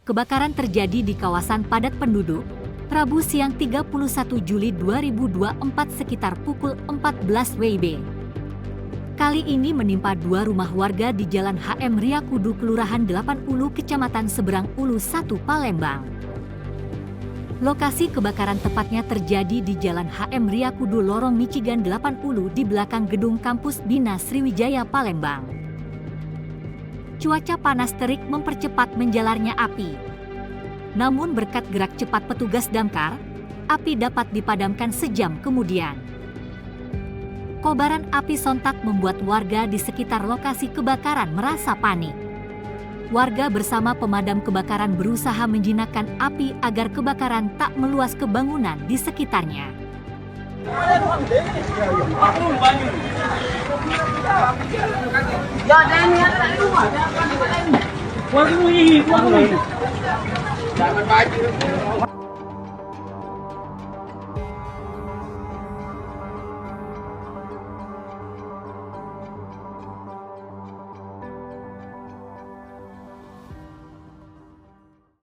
Kebakaran terjadi di kawasan padat penduduk, Rabu siang 31 Juli 2024 sekitar pukul 14 WIB. Kali ini menimpa dua rumah warga di Jalan HM Riyakudu, Kelurahan 80, Kecamatan Seberang Ulu 1, Palembang. Lokasi kebakaran tepatnya terjadi di Jalan HM Riyakudu, Lorong Michigan 80 di belakang gedung kampus Bina Sriwijaya, Palembang. Cuaca panas terik mempercepat menjalarnya api. Namun berkat gerak cepat petugas damkar, api dapat dipadamkan sejam kemudian. Kobaran api sontak membuat warga di sekitar lokasi kebakaran merasa panik. Warga bersama pemadam kebakaran berusaha menjinakkan api agar kebakaran tak meluas ke bangunan di sekitarnya. Jangan baju.